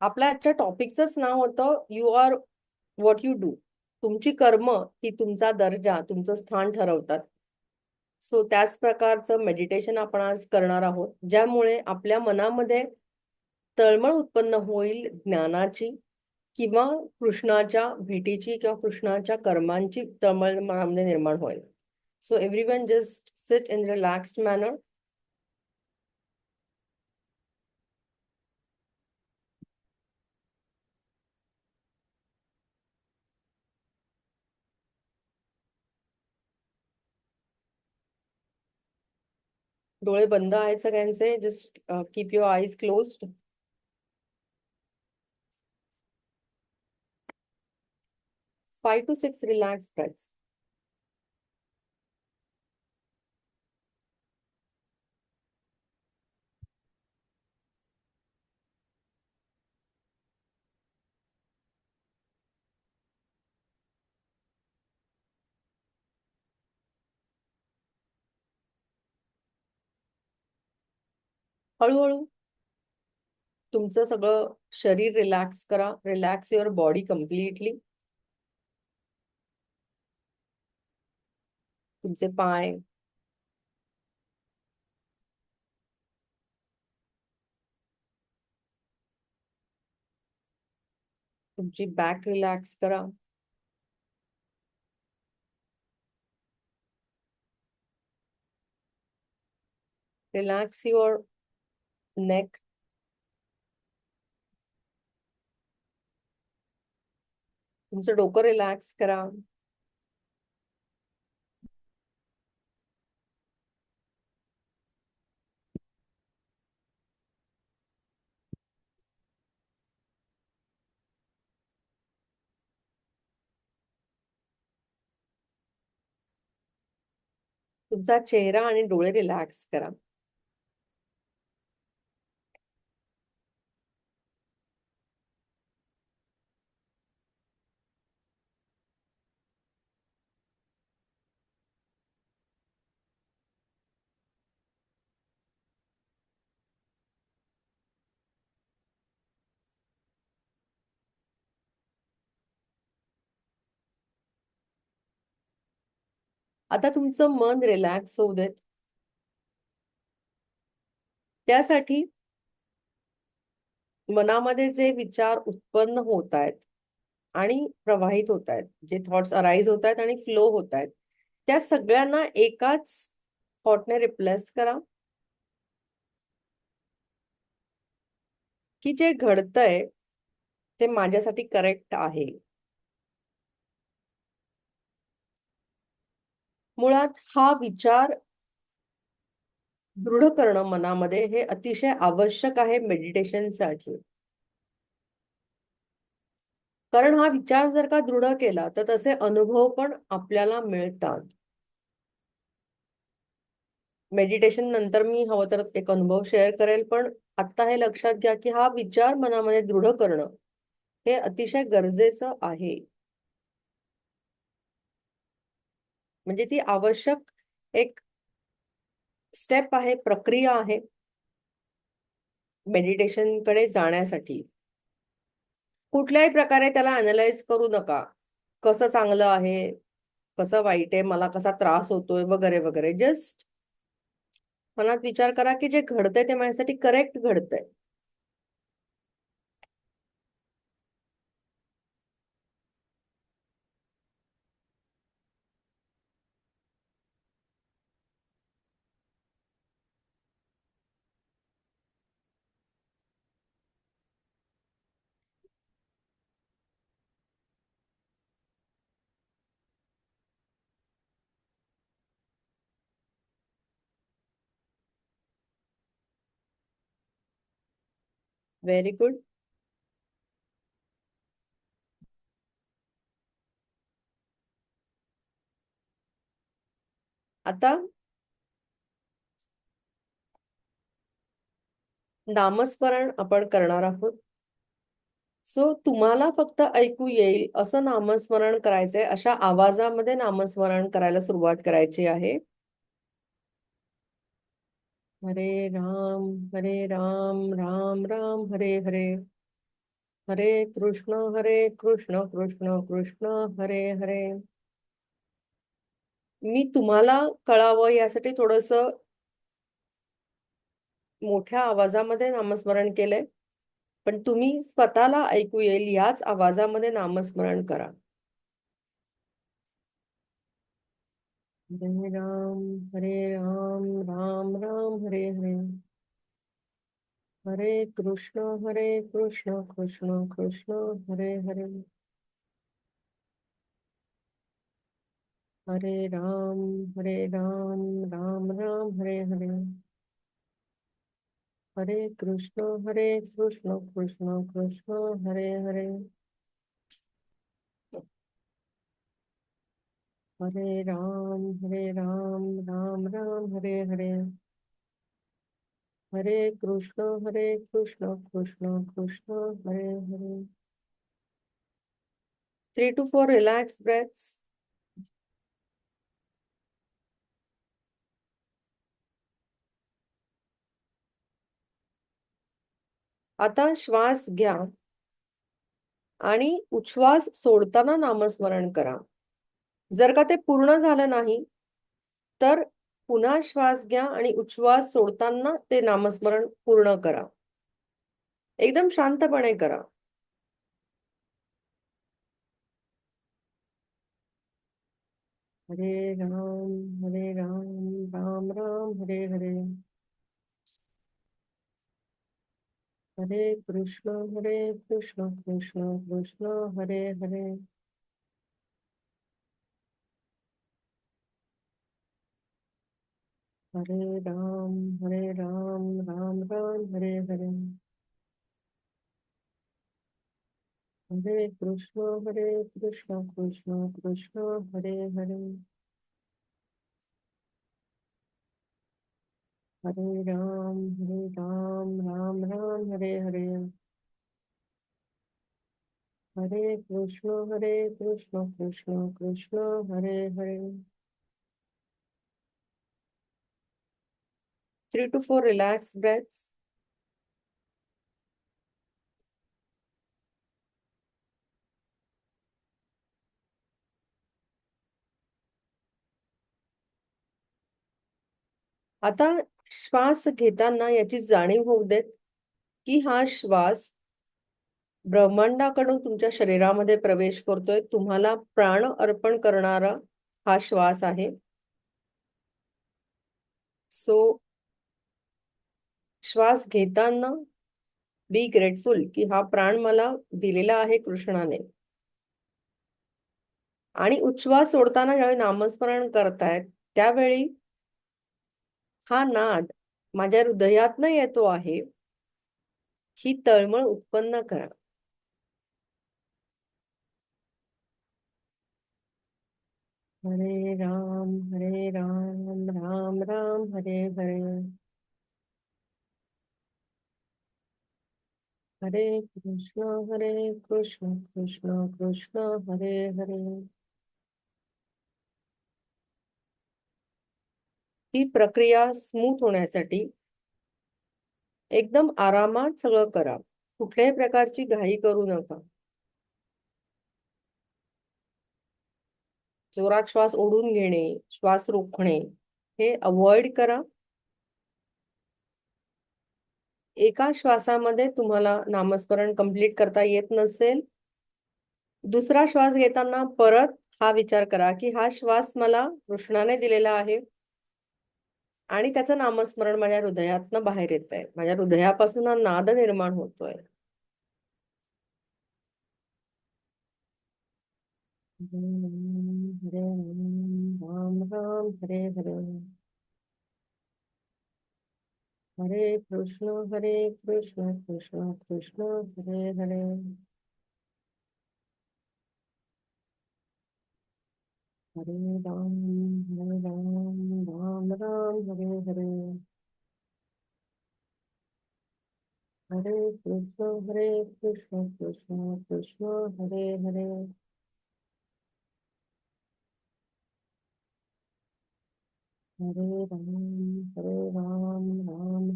आपल्या आजच्या टॉपिकचंच नाव होतं you are what you do. तुमची कर्म ही तुमचा दर्जा, तुमचं स्थान ठरवतात. सो त्याच प्रकारचं मेडिटेशन आपण आज करणार आहोत, ज्यामुळे आपल्या मनामध्ये तळमळ उत्पन्न होईल ज्ञानाची किंवा कृष्णाच्या भेटीची किंवा कृष्णाच्या कर्मांची तळमळ मनामध्ये निर्माण होईल. So everyone just sit in relaxed manner. डोळे बंद आहेत सगळ्यांचे. Just keep your eyes closed. 5 to 6 relaxed breaths. हळूहळू तुमचं सगळं शरीर रिलॅक्स करा. Relax your body completely. तुमचे पाय, तुमची बॅक रिलॅक्स करा. Relax your neck. तुमचं डोकं रिलॅक्स करा. तुमचा चेहरा आणि डोळे रिलॅक्स करा. आता तुमचं मन रिलॅक्स होऊ देत. त्यासाठी मनामध्ये जे विचार उत्पन्न होत आहेत आणि प्रवाहित होत आहेत, जे थॉट्स अराईज होत आहेत आणि फ्लो होत आहेत, त्या सगळ्यांना एकाच थॉटने रिप्लेस करा, की जे घडतंय ते माझ्यासाठी करेक्ट आहे. मुळात हा विचार दृढ करणं मनामध्ये हे अतिशय आवश्यक आहे मेडिटेशनसाठी. कारण हा विचार जर का दृढ केला तर तसे अनुभव पण आपल्याला मिळतात. मेडिटेशन नंतर मी हवं तर एक अनुभव शेअर करेल, पण आता हे लक्षात घ्या की हा विचार मनामध्ये दृढ करणं हे अतिशय गरजेचं आहे. म्हणजे ती आवश्यक एक स्टेप आहे, प्रक्रिया आहे मेडिटेशनकडे जाण्यासाठी. कुठल्याही प्रकारे त्याला अॅनलाईज करू नका. कसं चांगलं आहे, कसं वाईट आहे, मला कसा त्रास होतोय वगैरे, वगैरे. जस्ट मनात विचार करा की जे घडतंय ते माझ्यासाठी करेक्ट घडतंय. Very good. आता नामस्मरण आपण करणार आहोत. सो तुम्हाला फक्त ऐकू येईल असं नामस्मरण करायचंय, अशा आवाजामध्ये नामस्मरण करायला सुरुवात करायची आहे. हरे राम राम राम हरे हरे. हरे कृष्ण कृष्ण कृष्ण हरे हरे. मी तुम्हाला कळावं यासाठी थोडस मोठ्या आवाजामध्ये नामस्मरण केलंय, पण तुम्ही स्वतःला ऐकू येईल याच आवाजामध्ये नामस्मरण करा. हरे राम राम राम हरे हरे. हरे कृष्ण कृष्ण कृष्ण हरे हरे. हरे राम राम राम हरे हरे. हरे कृष्ण कृष्ण कृष्ण हरे हरे. हरे राम राम राम हरे हरे. हरे Krishna Krishna Krishna Hare Hare. 3 to 4 relaxed breaths. आता श्वास घ्या आणि उच्छ्वास सोडताना नामस्मरण करा. जर का ते पूर्ण झालं नाही, तर पुन्हा श्वास घ्या आणि उच्छ्वास सोडताना ते नामस्मरण पूर्ण करा. एकदम शांतपणे करा. हरे राम राम राम हरे हरे. हरे कृष्ण कृष्ण कृष्ण हरे हरे. हरे राम राम राम हरे हरे. हरे कृष्ण कृष्ण कृष्ण हरे हरे. हरे राम राम राम हरे हरे. हरे Krishna Krishna Hare Hare. 3 to 4 relaxed breaths. आता श्वास घेताना याची जाणीव होऊ देत की हा श्वास ब्रह्मांडाकडून तुमच्या शरीरामध्ये प्रवेश करतोय. तुम्हाला प्राण अर्पण करणारा हा श्वास आहे. सो श्वास घेताना बी ग्रेटफुल की हा प्राण मला दिलेला आहे कृष्णाने. आणि उच्छ्वास सोडताना ज्यावेळी नामस्मरण करतायत त्यावेळी हा नाद माझ्या हृदयातनं येतो आहे ही तळमळ उत्पन्न करा. हरे राम राम राम हरे हरे. हरे कृष्ण कृष्ण हरे हरे. ही प्रक्रिया स्मूथ होण्यासाठी एकदम आरामात सगळं करा. कुठल्याही प्रकारची घाई करू नका. जोरात श्वास ओढून घेणे, श्वास रोखणे हे अवॉइड करा. एका श्वासामध्ये तुम्हाला नामस्मरण कंप्लीट करता येत नसेल, दुसरा श्वास घेताना परत हा विचार करा की हा श्वास मला कृष्णाने दिलेला आहे आणि त्याचं नामस्मरण माझ्या हृदयातनं बाहेर येतंय. माझ्या हृदयापासून हा नाद निर्माण होतोय. हरे राम हरे हरे. हरे कृष्ण कृष्ण कृष्ण हरे हरे. हरे राम राम हरे हरे. हरे कृष्ण कृष्ण हरे हरे. हरे राम राम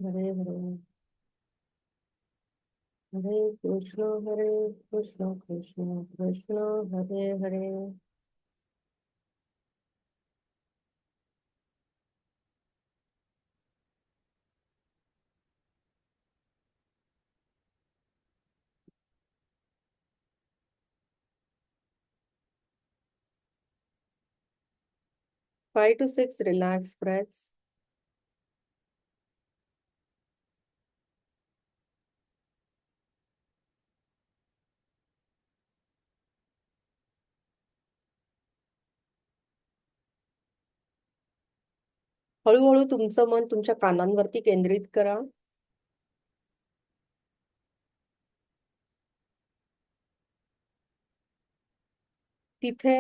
हरे हरे. हरे Krishna Krishna Krishna Hare Hare. 5 to 6 relaxed breaths. हळूहळू तुमचं मन तुमच्या कानांवरती केंद्रित करा. तिथे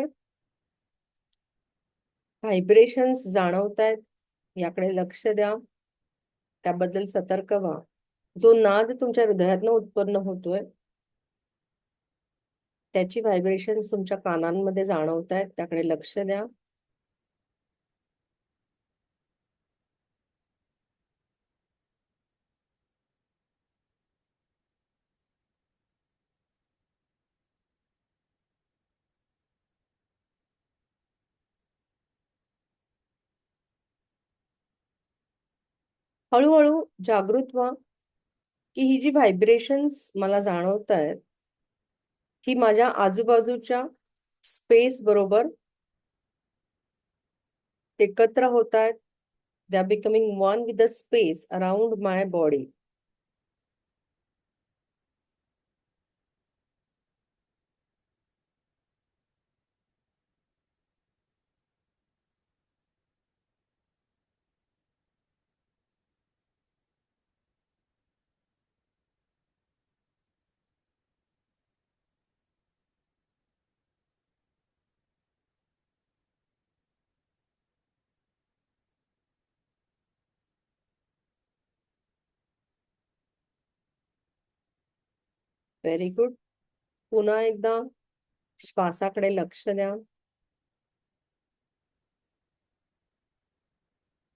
व्हायब्रेशन्स जाणवतायत याकडे लक्ष द्या. त्याबद्दल सतर्क व्हा. जो नाद तुमच्या हृदयातनं उत्पन्न होतोय त्याची व्हायब्रेशन्स तुमच्या कानांमध्ये जाणवतायत त्याकडे लक्ष द्या. हळूहळू जागृत व्हा की ही जी व्हायब्रेशन्स मला जाणवतायत ही माझ्या आजूबाजूच्या स्पेस बरोबर एकत्र होत आहेत. They are becoming one with the space around my body. Very good. पुन्हा एकदा श्वासाकडे लक्ष द्या.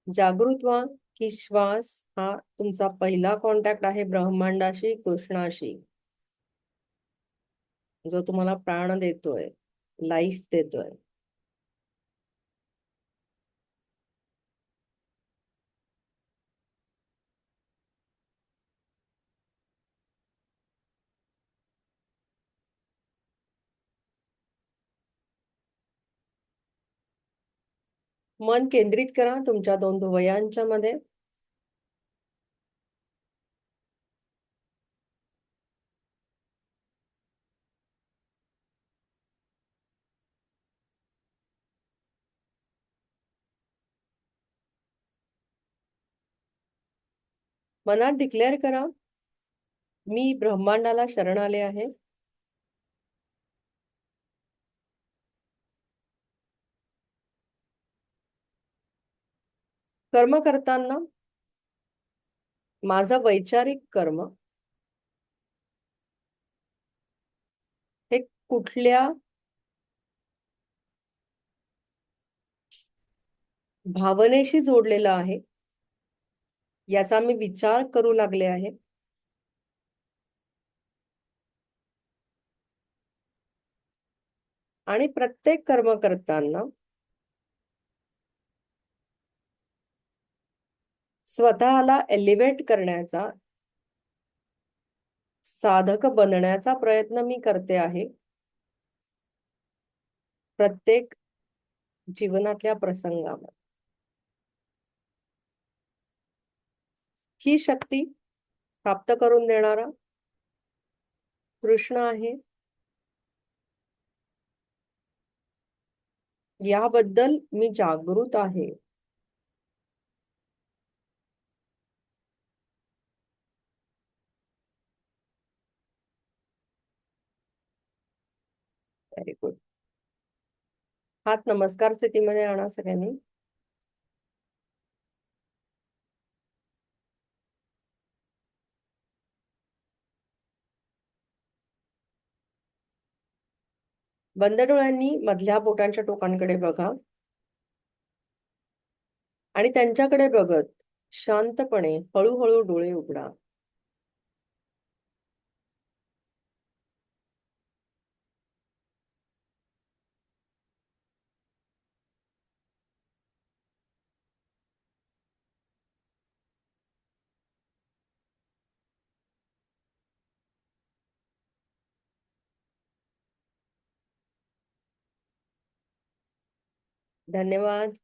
जागृत व्हा की श्वास हा तुमचा पहिला कॉन्टॅक्ट आहे ब्रह्मांडाशी, कृष्णाशी, जो तुम्हाला प्राण देतोय, लाईफ देतोय. मन केंद्रित करा तुमच्या दोन भुवयांच्या मध्ये. मनात डिक्लेअर करा, मी ब्रह्मांडाला शरण आले आहे. कर्म करताना माझं वैचारिक कर्म हे कुठल्या भावनेशी जोडलेलं आहे याचा मी विचार करू लागले आहे. आणि प्रत्येक कर्म करताना स्वतःला एलिव्हेट करण्याचा, साधक बनण्याचा प्रयत्न मी करते आहे. प्रत्येक जीवनातल्या प्रसंगावर ही शक्ती प्राप्त करून देणारा कृष्ण आहे. याबद्दल मी जागृत आहे. Very good. हात नमस्कार स्थितीमध्ये आणा सगळ्यांनी. बंद डोळ्यांनी मधल्या बोटांच्या टोकांकडे बघा आणि त्यांच्याकडे बघत शांतपणे हळूहळू डोळे उघडा. धन्यवाद.